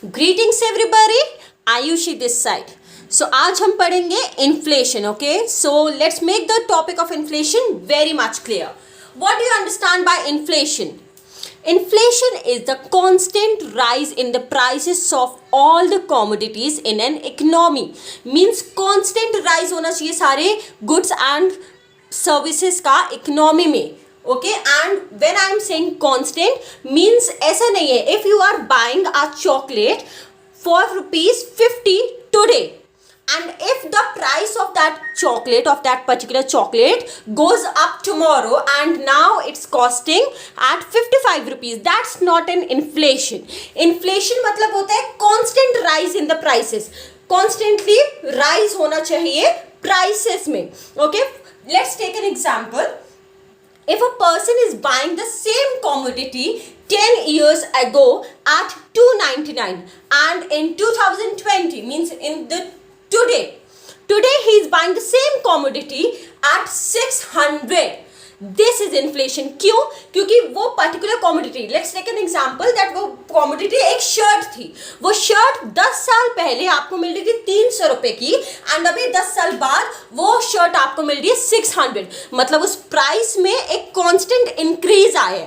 Greetings everybody, Ayushi this side. So आज हम पढ़ेंगे inflation. Okay, so let's make the topic of inflation very much clear. What do you understand by inflation? Inflation is the constant rise in the prices of all the commodities in an economy. Means constant rise होना चाहिए सारे goods and services का economy में. Okay, and when I am saying constant means ऐसा नहीं है. If you are buying a chocolate for ₹50 today, and if the price of that chocolate, of that particular chocolate goes up tomorrow and now it's costing at 55 rupees, that's not an inflation. Inflation मतलब होता है constant rise in the prices, constantly rise होना चाहिए prices में. Okay, let's take an example. If a person is buying the same commodity 10 years ago at 299 and in 2020 means in the today he is buying the same commodity at 600. This is inflation. क्यों? क्योंकि वो particular commodity, let's take an example that वो commodity एक shirt थी. वो shirt 10 साल पहले आपको मिल रही थी 300 रुपए की एंड अभी 10 साल बाद वो शर्ट आपको मिल रही है 600. मतलब उस प्राइस में एक कांस्टेंट इंक्रीज आया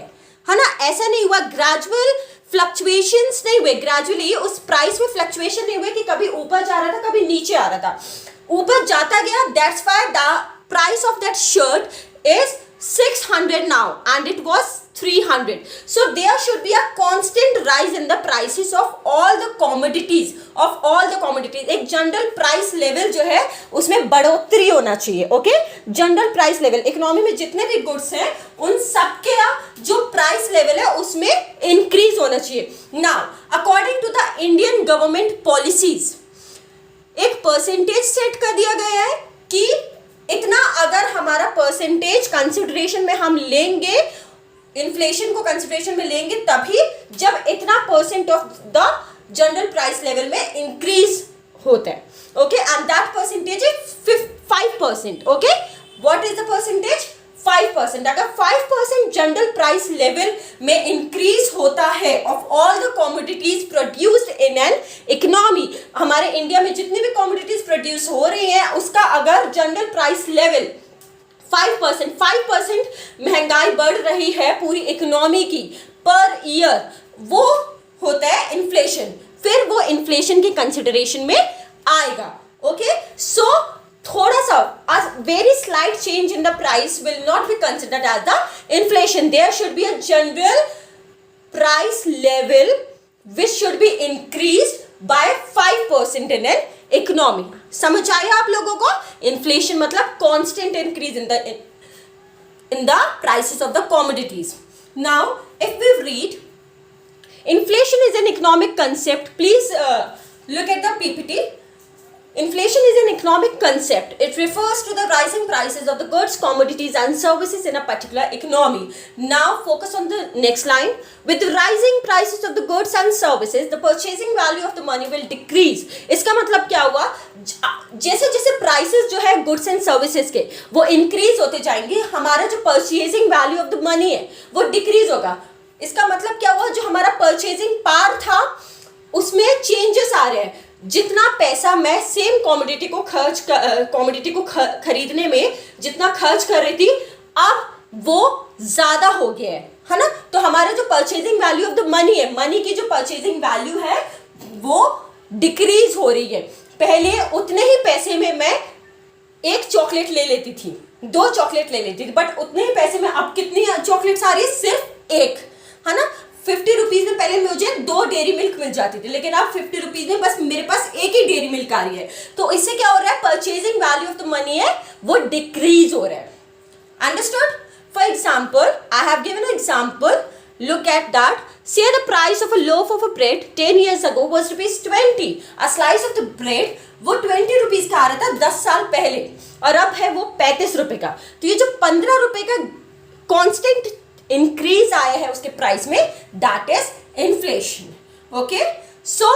है ना. ऐसा नहीं हुआ ग्रेजुअल फ्लक्चुएशंस नहीं हुए, ग्रेजुअली उस प्राइस में फ्लक्चुएशन नहीं हुए कि कभी ऊपर जा रहा था कभी नीचे आ रहा था, ऊपर जाता गया. That's why the price of that shirt is 600 now and it was 300. So there should be a constant rise in the prices of all the commodities, एक जनरल प्राइस लेवल जो है उसमें बढ़ोतरी होना चाहिए. Okay, general price level economy में जितने भी गुड्स हैं उन सबके जो प्राइस लेवल है उसमें इंक्रीज होना चाहिए. Now according to the Indian government policies एक परसेंटेज सेट कर दिया गया है कि इतना अगर हमारा परसेंटेज कंसिडरेशन में हम लेंगे, इन्फ्लेशन को कंसिडरेशन में लेंगे तभी जब इतना percent of the general price level में इंक्रीज होता है. Okay, and that percentage is 5%. Okay, what is the percentage? 5%. अगर 5% जनरल प्राइस लेवल में इंक्रीज होता है of all the commodities produced in an economy, हमारे इंडिया में जितनी भी कॉमोडिटीज प्रोड्यूस हो रही हैं उसका अगर जनरल प्राइस लेवल 5% महंगाई बढ़ रही है पूरी इकोनॉमी की पर ईयर, वो होता है इन्फ्लेशन. फिर वो इन्फ्लेशन की कंसिडरेशन में आएगा. ओके, सो थोड़ा सा a very slight change in the price will not be considered as the inflation. There should be a general price level which should be increased by 5% in an economy. समझ आया आप लोगों को? Inflation मतलब constant increase in the prices of the commodities. Now, if we read, inflation is an economic concept. Please look at the PPT. Inflation is an economic concept. It refers to the rising prices of the goods, commodities and services in a particular economy. Now focus on the next line. With the rising prices of the goods and services, the purchasing value of the money will decrease. इसका मतलब क्या हुआ? जैसे जैसे prices जो है goods and services के वो increase होते जाएंगे, हमारा जो purchasing value of the money है वो decrease होगा. इसका मतलब क्या हुआ? जो हमारा purchasing power था उसमें changes आ रहे हैं. जितना पैसा मैं सेम कॉमोडिटी को खरीदने में जितना खर्च कर रही थी अब वो ज्यादा हो गया है ना. तो हमारा जो purchasing value of the money है, मनी की जो परचेजिंग वैल्यू है वो डिक्रीज हो रही है. पहले उतने ही पैसे में मैं एक चॉकलेट ले लेती थी, 2 चॉकलेट ले लेती थी, बट उतने ही पैसे में अब कितनी चॉकलेट्स आ रही है? सिर्फ एक, है ना. 50 रुपीज में पहले मुझे 2 डेयरी मिल्क मिल जाती थी, लेकिन अब 50 रुपीज में बस मेरे पास एक ही डेयरी मिल्क आ रही है. तो इससे क्या हो रहा है? Purchasing value of the money है वो डिक्रीज हो रहा है. Understood? For example, I have given an example. Look at that. Say the price of a loaf of a bread 10 years ago was ₹20. A slice of the bread वो 20 rupees का आ रहा था 10 साल पहले और अब है वो 35 रुपए का. तो ये जो 15 रुपए का कॉन्स्टेंट इंक्रीज आया है उसके प्राइस में, that is inflation. Okay, so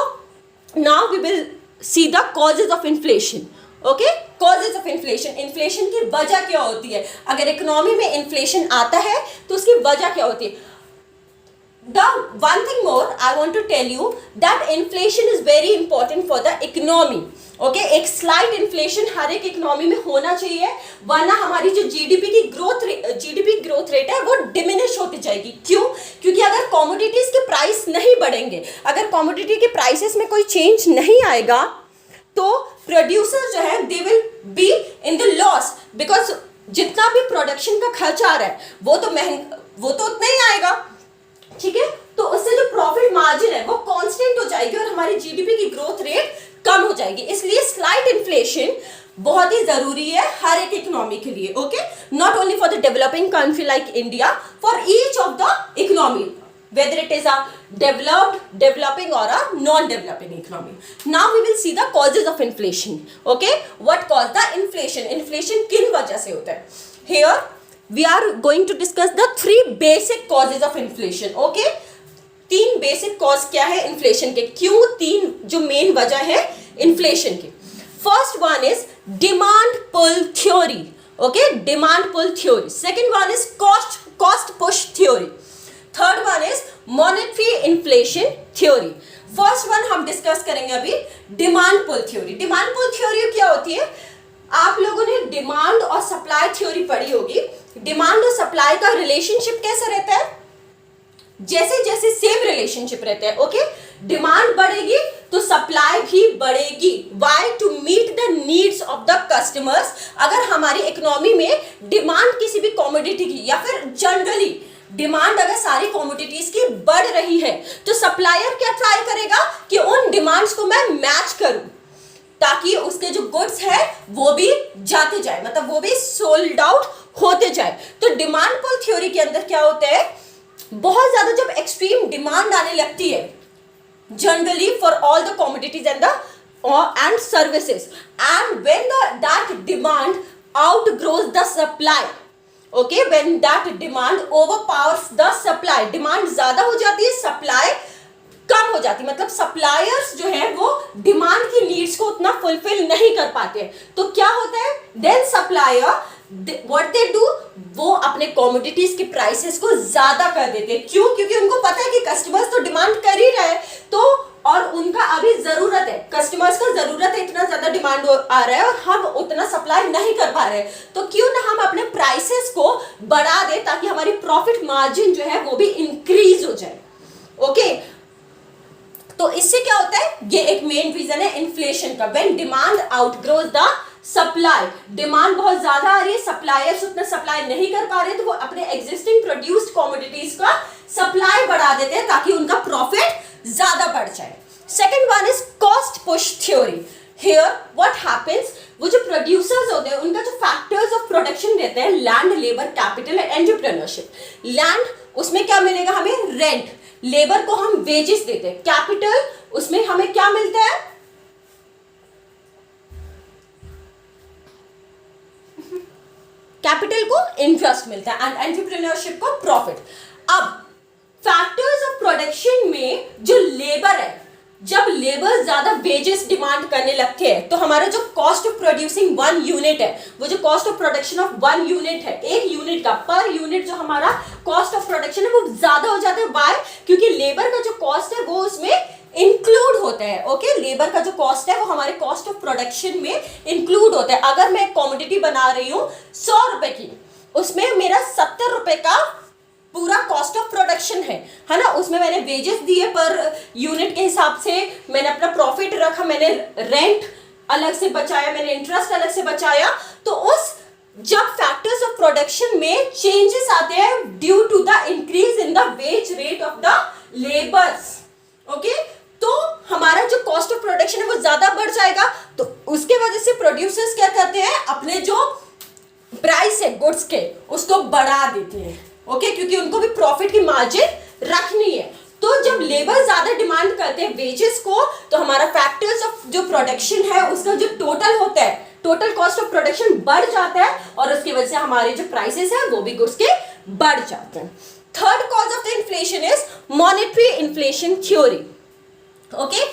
now we will see the causes of inflation. Okay, causes of inflation. Inflation की वजह क्या होती है? अगर इकोनॉमी में इन्फ्लेशन आता है तो उसकी वजह क्या होती है? The one thing more I want to tell you that inflation is very important for the economy. Okay एक स्लाइट इन्फ्लेशन हर एक इकोनॉमी में होना चाहिए, वरना हमारी जो जीडीपी ग्रोथ रेट है वो डिमिनिश होती जाएगी. क्यों? क्योंकि अगर कमोडिटीज के प्राइस नहीं बढ़ेंगे, अगर कमोडिटी के प्राइसेस में कोई चेंज नहीं आएगा, तो प्रोड्यूसर जो है they will be in the loss, because जितना भी प्रोडक्शन का खर्च आ रहा है वो तो उतना ही आएगा. ठीक है, तो उससे जो प्रॉफिट मार्जिन है वो कांस्टेंट हो जाएगी और हमारी जीडीपी की ग्रोथ रेट कम हो जाएगी. इसलिए स्लाइट इन्फ्लेशन बहुत ही जरूरी है हर एक इकोनॉमी के लिए. Okay, not only for the developing country like India, for each of the economy, whether it is a developed, developing or a non-developing economy. Now we will see the causes of inflation. Okay, what cause the inflation? Inflation किन वजह से होता है? Here we are going to discuss the three basic causes of inflation. Okay, तीन basic cause क्या है inflation के, क्यों तीन जो मेन वजह है इन्फ्लेशन की. First one is demand pull theory. Okay, demand pull theory. Second one is cost push theory. Third one is monetary inflation theory. First one हम डिस्कस करेंगे अभी, demand pull theory. Demand pull theory क्या होती है? आप लोगों ने demand और सप्लाई थ्योरी पढ़ी होगी. डिमांड और सप्लाई का रिलेशनशिप कैसा रहता है? जैसे जैसे सेम रिलेशनशिप रहता है. ओके, डिमांड बढ़ेगी तो सप्लाई भी बढ़ेगी. Why? To meet the needs of the customers. अगर हमारी इकोनॉमी में डिमांड किसी भी कमोडिटी की या फिर जनरली डिमांड अगर सारी कमोडिटीज की बढ़ रही है, तो सप्लायर क्या ट्राई करेगा कि उन डिमांड्स को मैं मैच करूं, ताकि उसके जो गुड्स है वो भी जाते जाए, मतलब वो भी सोल्ड आउट होते जाए. तो डिमांड पुल थ्योरी के अंदर क्या होता है, बहुत ज्यादा जब एक्सट्रीम डिमांड आने लगती है generally for all the commodities and services, and when that demand outgrows the supply. Okay, when that demand overpowers the supply, demand ज्यादा हो जाती है, सप्लाई कम हो जाती है, मतलब सप्लायर्स जो है वो डिमांड की नीड्स को उतना फुलफिल नहीं कर पाते. तो क्या होता है, then supplier what they do, वो अपने कमोडिटीज के प्राइसेस को ज्यादा कर देते हैं. क्यों? क्योंकि उनको पता है कि कस्टमर्स तो डिमांड कर ही रहे हैं, तो और उनका अभी जरूरत है, कस्टमर्स का जरूरत है, इतना ज्यादा डिमांड आ रहा है और हम उतना सप्लाई नहीं कर पा रहे हैं, तो क्यों ना हम अपने प्राइसेस को बढ़ा दें ताकि हमारी प्रॉफिट मार्जिन जो है वो भी इंक्रीज हो जाए. ओके, तो इससे क्या होता है, ये एक मेन रीजन है इन्फ्लेशन का. When demand outgrows the supply, demand बहुत ज्यादा आ रही है, सप्लायर्स उतना सप्लाई नहीं कर पा रहे, तो वो अपने एग्जिस्टिंग प्रोड्यूस्ड कमोडिटीज का सप्लाई बढ़ा देते हैं ताकि उनका प्रॉफिट ज्यादा बढ़ जाए. Second one is cost push theory. Here what happens, वो जो प्रोड्यूसर्स होते हैं उनका जो फैक्टर्स ऑफ प्रोडक्शन रहते हैं, land, labour, capital and entrepreneurship. Land, उसमें क्या मिलेगा हमें, रेंट. लेबर को हम वेजेस देते हैं. कैपिटल, उसमें हमें क्या मिलता है, कैपिटल को इंटरेस्ट मिलता है, एंड एंटरप्रेन्योरशिप को प्रॉफिट. अब फैक्टर्स ऑफ प्रोडक्शन में जो लेबर है, जब लेबर ज्यादा वेजेस डिमांड करने लगते हैं, तो हमारा जो cost of producing one unit है, वो जो cost of production of one unit है, एक यूनिट का पर यूनिट जो हमारा कॉस्ट ऑफ प्रोडक्शन है वो ज्यादा हो जाता है. वाई? क्योंकि लेबर का जो कॉस्ट है वो उसमें इंक्लूड होता है. ओके, लेबर का जो कॉस्ट है वो हमारे कॉस्ट ऑफ प्रोडक्शन में इंक्लूड होता है. अगर मैं कमोडिटी बना रही हूँ 100 रुपए की, उसमें मेरा 70 रुपए का पूरा कॉस्ट ऑफ प्रोडक्शन है ना, उसमें मैंने वेजेस दिए पर यूनिट के हिसाब से, मैंने अपना प्रॉफिट रखा, मैंने रेंट अलग से बचाया, मैंने इंटरेस्ट अलग से बचाया. तो उस जब फैक्टर्स ऑफ प्रोडक्शन में चेंजेस आते हैं due to the increase in the wage rate of the labours, okay, तो हमारा जो कॉस्ट ऑफ प्रोडक्शन है वो ज्यादा बढ़ जाएगा. तो उसके वजह से प्रोड्यूसर्स क्या करते हैं, अपने जो प्राइस है गुड्स के उसको बढ़ा देते हैं. ओके, क्योंकि उनको भी प्रॉफिट की मार्जिन रखनी है. तो जब लेबर ज्यादा डिमांड करते हैं वेजेस को, तो हमारा फैक्टर्स ऑफ जो प्रोडक्शन है उसका जो टोटल होता है, टोटल कॉस्ट ऑफ प्रोडक्शन बढ़ जाता है और उसकी वजह से हमारे जो प्राइसेस है वो भी गुड्स के बढ़ जाते हैं. Third cause of the inflation is monetary inflation theory. Okay,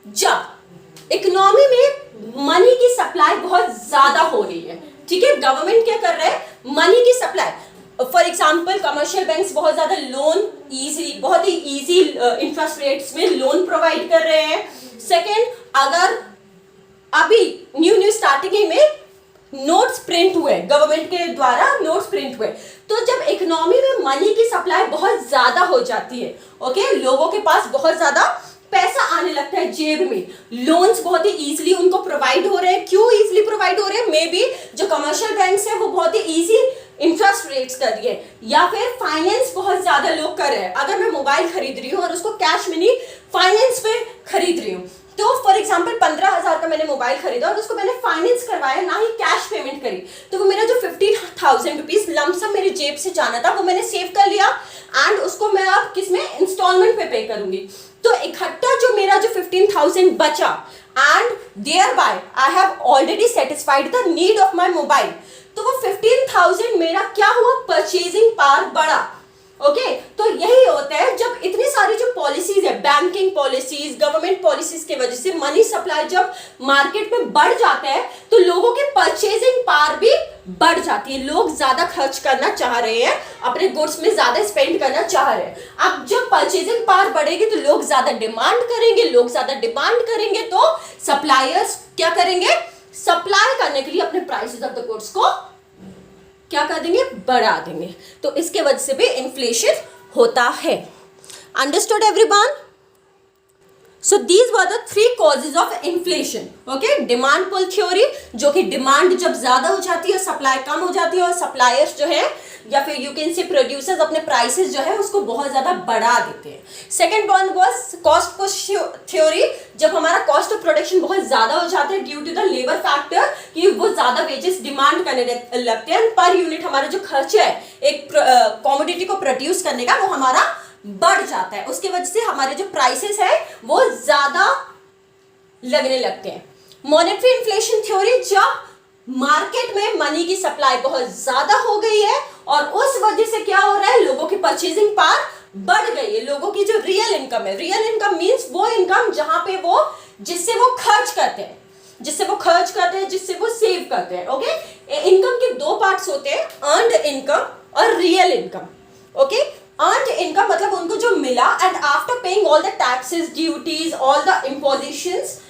जब इकोनॉमी में मनी की सप्लाई बहुत ज्यादा हो रही है, ठीक है, गवर्नमेंट क्या कर रहा है, मनी की supply, for example commercial banks बहुत ज्यादा लोन इजीली, बहुत ही इजी इंटरेस्ट रेट्स में लोन प्रोवाइड कर रहे हैं. सेकेंड, अगर अभी न्यू स्टार्टिंग में नोट्स प्रिंट हुए, गवर्नमेंट के द्वारा नोट्स प्रिंट हुए, तो जब इकोनॉमी में मनी की सप्लाई बहुत ज्यादा हो जाती है, ओके, लोगों के पास बहुत ज्यादा पैसा आने लगता है जेब में, लोन्स बहुत ही इजीली उनको प्रोवाइड हो रहे हैं. क्यों इजीली प्रोवाइड हो रहे हैं? मे बी जो कमर्शियल बैंक्स है वो बहुत ही इजी इंटरेस्ट रेट्स कर रही है, या फिर फाइनेंस बहुत ज्यादा लोग कर रहे हैं. अगर मैं मोबाइल खरीद रही हूँ और उसको कैश में नहीं फाइनेंस पे खरीद रही हूँ, तो फॉर एग्जाम्पल 15,000 का मैंने मोबाइल खरीदा और उसको मैंने फाइनेंस करवाया, ना ही कैश पेमेंट करी, तो वो मेरा जो 15,000 रुपीज लमसम मेरी जेब से जाना था वो मैंने सेव कर लिया एंड उसको मैं अब किस में इंस्टॉलमेंट पे करूंगी. तो इकट्ठा जो मेरा जो 15,000 बचा and thereby I have already satisfied the need of my mobile, तो वो 15,000 मेरा क्या हुआ, परचेजिंग पावर बढ़ा. ओके, तो यही होता है जब इतनी सारी जो पॉलिसीज है, बैंकिंग पॉलिसीज, गवर्नमेंट पॉलिसीज की वजह से मनी सप्लाई जब मार्केट में बढ़ जाता है तो लोगों की परचेजिंग पावर भी बढ़ जाती है. लोग ज्यादा खर्च करना चाह रहे हैं, अपने गुड्स में ज्यादा स्पेंड करना चाह रहे हैं. अब जब परचेजिंग पावर बढ़ेगी तो लोग ज्यादा डिमांड करेंगे, लोग ज्यादा डिमांड करेंगे तो सप्लायर्स क्या करेंगे, सप्लाई करने के लिए अपने प्राइसेस ऑफ द गुड्स को क्या कर देंगे, बढ़ा देंगे. तो इसके वजह से भी इन्फ्लेशन होता है. Understood everyone? So these were the 3 causes of inflation. Okay, demand pull theory, जो कि डिमांड जब ज्यादा हो जाती है, सप्लाई कम हो जाती है और सप्लायर्स जो है या फिर यू कैन से प्रोड्यूसर्स अपने प्राइसेस जो है उसको बहुत ज्यादा बढ़ा देते हैं. Second one was cost push theory, जब हमारा कॉस्ट ऑफ प्रोडक्शन बहुत ज्यादा हो जाता है due to the labour factor, कि वो ज्यादा वेजेस डिमांड करने लगते हैं, पर यूनिट हमारा जो खर्च है एक कॉमोडिटी को प्रोड्यूस करने का वो हमारा बढ़ जाता है. उसकी वजह से हमारे जो प्राइसेस है वो ज्यादा लगने लगते हैं. मॉनेटरी इन्फ्लेशन थ्योरी, जब मार्केट में मनी की सप्लाई बहुत ज्यादा हो गई है और उस वजह से क्या हो रहा है, लोगों की परचेजिंग पावर बढ़ गई है. लोगों की जो रियल इनकम है, रियल इनकम मींस वो इनकम जहां पे वो जिससे वो खर्च करते हैं, जिससे वो सेव करते हैं. ओके, इनकम के 2 पार्ट्स होते हैं, अर्न्ड इनकम और real income. Okay, earned income मतलब उनको जो मिला and after paying all the taxes, duties, all the impositions,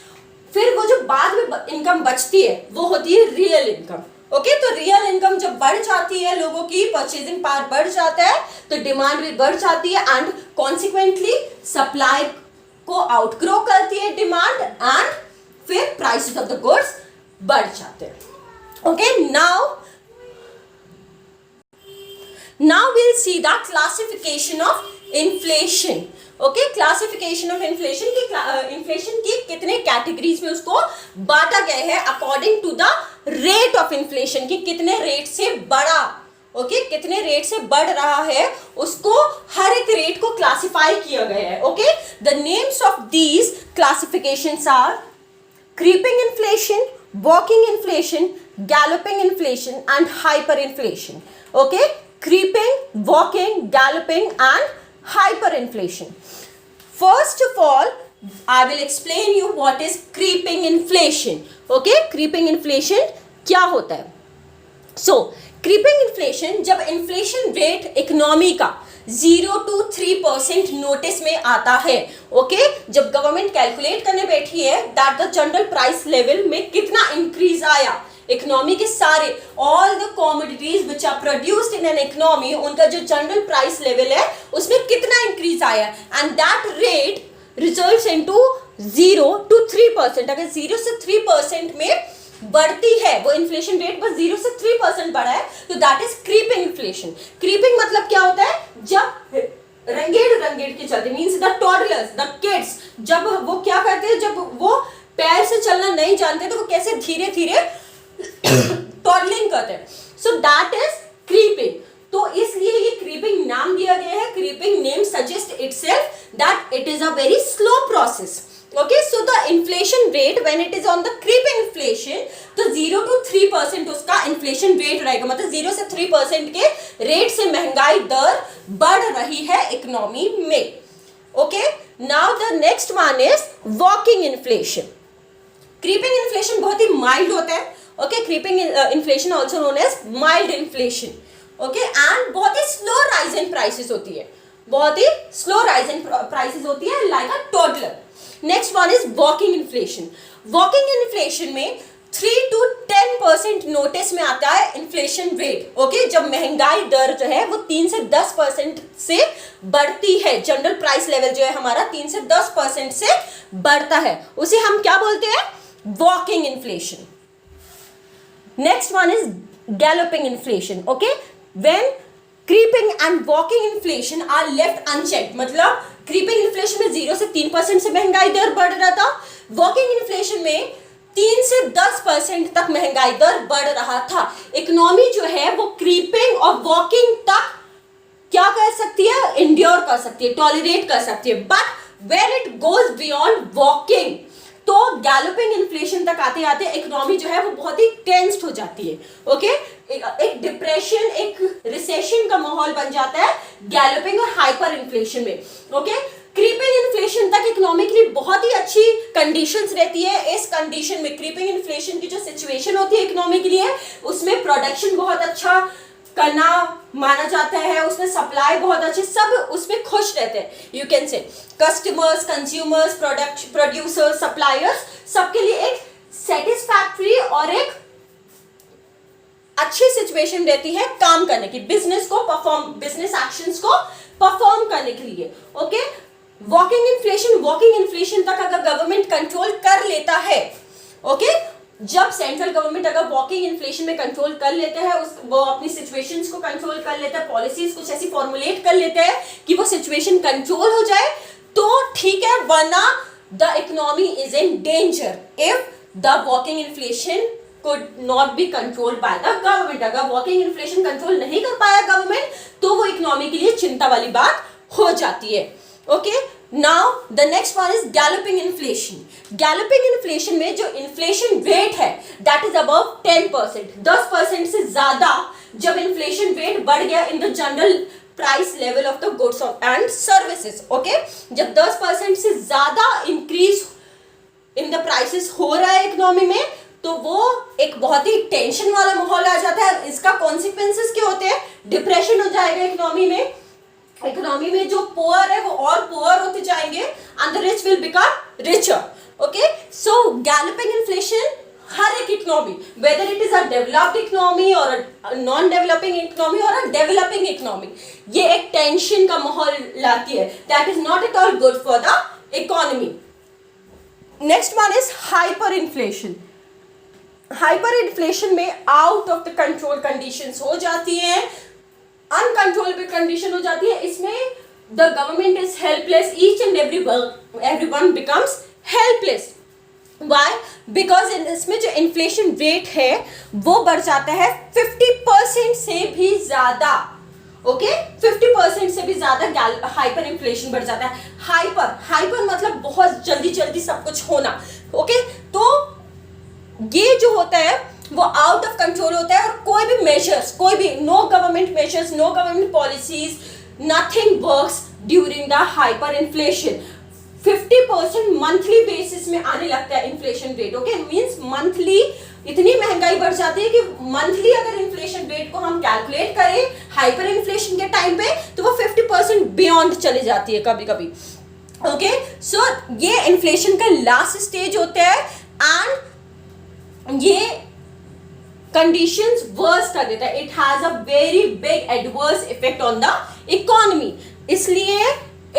फिर वो जो बाद में इनकम बचती है वो होती है रियल इनकम. ओके, तो रियल इनकम जब बढ़ जाती है, लोगों की परचेजिंग पावर बढ़ जाता है तो डिमांड भी बढ़ जाती है एंड कॉन्सिक्वेंटली सप्लाई को आउटग्रो करती है डिमांड एंड फिर प्राइसेस ऑफ द गुड्स बढ़ जाते हैं. Okay, now we'll see the classification of inflation. Okay, classification of inflation की इन्फ्लेशन की कितने कैटेगरीज में उसको बांटा गया है according to the rate of inflation, की कितने रेट से बढ़ा, ओके, कितने रेट से बढ़ रहा है उसको हर एक रेट को क्लासिफाई किया गया है. Okay, the names of these classifications are creeping inflation, walking inflation, galloping inflation and hyperinflation. Okay, creeping, walking, galloping and hyperinflation. First of all, I will explain you what is creeping inflation. Okay, creeping inflation क्या होता है? So, creeping inflation जब inflation rate economy का 0 to 3% notice में आता है. Okay, जब government calculate करने बैठी है that the general price level में कितना इंक्रीज आया, इकोनॉमी के सारे all the commodities which are produced in an economy, उनका जो जनरल प्राइस लेवल है उसमें कितना इंक्रीज आया and that rate results into 0 to 3%. अगर 0 से 3% में बढ़ती है वो इन्फ्लेशन रेट बस 0 से 3% बढ़ा है तो that is creeping inflation. Creeping मतलब क्या होता है, जब रंगेड़ के चलते means the toddlers, the kids, जब वो क्या करते हैं, जब वो पैर से चलना नहीं जानते तो वो कैसे धीरे धीरे टॉडलिंग करते हैं. So that is creeping. तो इसलिए ये क्रीपिंग नाम दिया गया है. Creeping name suggest itself that it is a very slow process. Okay, so the inflation rate when it is on the creeping inflation, तो 0 to 3% उसका inflation rate रहेगा, मतलब 0 से 3% के रेट से महंगाई दर बढ़ रही है इकोनॉमी में. Okay, now the next one is walking inflation. Creeping inflation बहुत ही mild होता है. Okay, creeping inflation also known as mild inflation. Okay and बहुत ही स्लो राइज इन प्राइसेस होती है, बहुत ही स्लो राइज इन प्राइसेस होती है like a toddler. Next one is walking inflation. Walking inflation में 3 to 10% नोटिस में आता है इन्फ्लेशन रेट. ओके, जब महंगाई दर जो है वो 3 से 10% से बढ़ती है, जनरल प्राइस लेवल जो है हमारा 3 से 10% से बढ़ता है, उसे हम क्या बोलते हैं? Walking inflation. Next one is galloping inflation. Okay, when creeping and walking inflation are left unchecked, मतलब क्रीपिंग इन्फ्लेशन में 0 से 3% से महंगाई दर बढ़ रहा था, वॉकिंग इन्फ्लेशन में 3 से 10% तक महंगाई दर बढ़ रहा था. इकोनॉमी जो है वो क्रीपिंग और वॉकिंग तक क्या कर सकती है? इंड्योर कर सकती है, टॉलरेट कर सकती है. But when it goes beyond walking, तो गैलोपिंग इन्फ्लेशन तक आते आते इकोनॉमी जो है वो बहुत ही टेंस्ड हो जाती है. ओके, एक डिप्रेशन, एक रिसेशन का माहौल बन जाता है गैलोपिंग और हाइपर इन्फ्लेशन में. ओके, क्रीपिंग इन्फ्लेशन तक इकोनॉमी के लिए बहुत ही अच्छी कंडीशंस रहती है. इस कंडीशन में क्रीपिंग इन्फ्लेशन की जो सिचुएशन होती है इकोनॉमी के लिए, उसमें प्रोडक्शन बहुत अच्छा करना माना जाता है, उसमें सप्लाई बहुत अच्छे, सब उसमें खुश रहते हैं. You can say customers, consumers, producers, suppliers, सबके लिए एक सेटिस्फैक्टरी और एक अच्छी सिचुएशन रहती है काम करने की, बिजनेस एक्शंस को परफॉर्म करने के लिए. ओके, वॉकिंग इन्फ्लेशन तक अगर गवर्नमेंट कंट्रोल कर लेता है, ओके, जब सेंट्रल गवर्नमेंट अगर वॉकिंग इन्फ्लेशन में कंट्रोल कर लेते हैं, वो अपनी सिचुएशंस को कंट्रोल कर लेता है, पॉलिसीज कुछ ऐसी फॉर्मुलेट कर लेते हैं कि वो सिचुएशन कंट्रोल हो जाए, तो ठीक है, वरना the economy is in danger if the walking inflation could not be controlled by the government. अगर वॉकिंग इन्फ्लेशन कंट्रोल नहीं कर पाया गवर्नमेंट, तो वो इकोनॉमी के लिए चिंता वाली बात हो जाती है. Okay, now the next one is galloping inflation. Galloping inflation में जो इन्फ्लेशन रेट है दैट इज अबव 10%, 10% से ज्यादा जब इन्फ्लेशन रेट बढ़ गया in the general price level of the goods and services. Okay, जब 10% से ज्यादा इंक्रीज इन द प्राइसेस हो रहा है इकोनॉमी में, तो वो एक बहुत ही टेंशन वाला माहौल आ जाता है. इसका कॉन्सिक्वेंसेस क्या होते हैं? डिप्रेशन हो जाएगा इकोनॉमी में. इकोनॉमी में जो पुअर है वो और पुअर होते जाएंगे and the rich will become richer. Okay, so galloping inflation हर एक economy, whether it is a developed economy और नॉन डेवलपिंग इकोनॉमी और अ डेवलपिंग इकोनॉमी, ये एक टेंशन का माहौल लाती है. That is not at all good for the economy. Next one is hyper inflation. Hyper inflation में out of the control conditions हो जाती है, अनकंट्रोलेबल कंडीशन हो जाती है. इसमें the government is helpless, each and everyone becomes helpless. Why? Because इसमें जो इन्फ्लेशन रेट है वो बढ़ जाता है 50% से भी ज्यादा. ओके, 50% से भी ज्यादा हाइपर इन्फ्लेशन बढ़ जाता है. हाइपर मतलब बहुत जल्दी जल्दी सब कुछ होना. ओके, तो ये जो होता है वो आउट ऑफ कंट्रोल होता है और कोई भी मेजर्स, कोई भी no government measures, no government policies, nothing works during the hyper inflation. 50% monthly basis में आने लगता है inflation rate. Okay, means monthly इतनी महंगाई बढ़ जाती है कि मंथली अगर इन्फ्लेशन रेट को हम कैलकुलेट करें हाइपर इन्फ्लेशन के टाइम पे, तो वो 50% बियॉन्ड चले जाती है कभी कभी. ओके, सो ये इन्फ्लेशन का लास्ट स्टेज होता है एंड ये कंडीशंस वर्स कर देता है. It has a very big adverse effect on the economy. इसलिए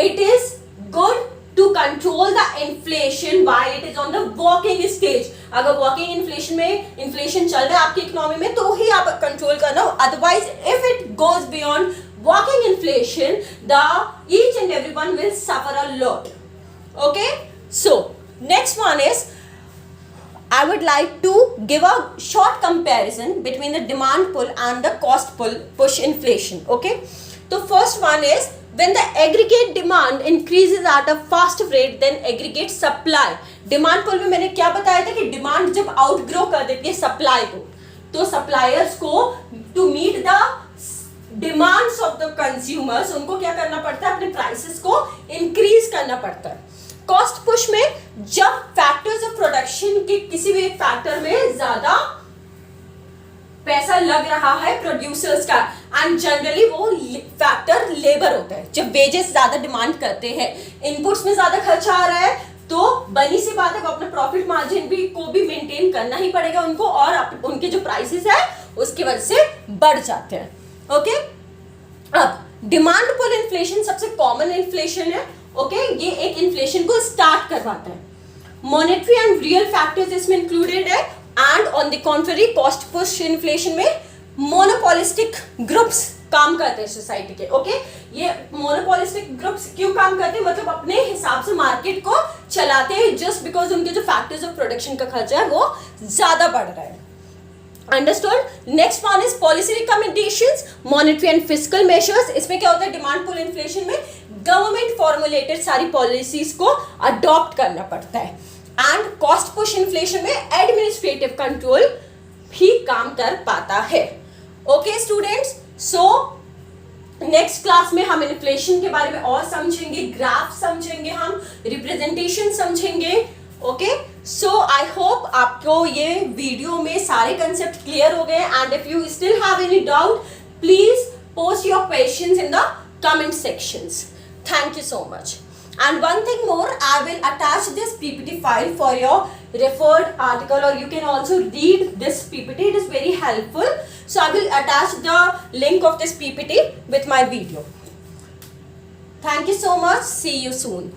it is good to control the inflation while it is on the walking stage. अगर वॉकिंग इन्फ्लेशन में inflation चल रहा है आपकी इकोनॉमी में, तो ही आप कंट्रोल करना. Otherwise if it goes beyond walking inflation, the each and everyone will suffer a lot. Okay, so next one is I would like to give a short comparison between the demand pull and the cost push inflation. Okay, so first one is when the aggregate demand increases at a faster rate than aggregate supply. Demand pull में मैंने क्या बताया था कि demand जब outgrow कर देती है सप्लाई को, तो सप्लायर्स को to meet the demands of the consumers उनको क्या करना पड़ता है? अपने प्राइसेस को इंक्रीज करना पड़ता है. कॉस्ट पुश में जब फैक्टर्स ऑफ प्रोडक्शन के किसी भी एक फैक्टर में ज्यादा पैसा लग रहा है प्रोड्यूसर्स का, एंड जनरली वो फैक्टर लेबर होता है। जब वेजेस ज्यादा डिमांड करते हैं, इनपुट्स में ज्यादा खर्चा आ रहा है, तो बनी सी बात है को अपना प्रॉफिट मार्जिन को भी मेंटेन करना ही पड़ेगा उनको, और उनके जो प्राइसेस है उसकी वजह से बढ़ जाते हैं। ओके, अब डिमांड पुल इन्फ्लेशन सबसे कॉमन इन्फ्लेशन है। ओके, ये एक इन्फ्लेशन को स्टार्ट करवाता है। मॉनेटरी एंड रियल फैक्टर्स इसमें इंक्लूडेड है, and on the contrary cost push inflation में मोनोपोलिस्टिक ग्रुप्स काम करते हैं सोसाइटी के। ओके, ये मोनोपोलिस्टिक ग्रुप्स क्यों काम करते हैं, मतलब अपने हिसाब से मार्केट को चलाते हैं, जस्ट बिकॉज उनके जो फैक्टर्स ऑफ प्रोडक्शन का खर्चा है वो ज्यादा बढ़ रहा है। Understood. Next one is policy recommendations, monetary and fiscal measures. इसमें क्या होता है, डिमांड पुल इन्फ्लेशन में गवर्नमेंट फॉर्मुलेटेड सारी पॉलिसीज को अडॉप्ट करना पड़ता है, एंड कॉस्ट पुश इन्फ्लेशन में एडमिनिस्ट्रेटिव कंट्रोल भी काम कर पाता है। Okay students, so next class में हम इन्फ्लेशन के बारे में और समझेंगे, ग्राफ समझेंगे, हम रिप्रेजेंटेशन समझेंगे। ओके, सो आई होप आपको ये वीडियो में सारे कंसेप्ट क्लियर हो गए, and if you still have any doubt please post your questions in the comment sections. Thank you so much. And one thing more, I will attach this PPT file for your referred article, or you can also read this PPT. It is very helpful. So I will attach the link of this PPT with my video. Thank you so much. See you soon.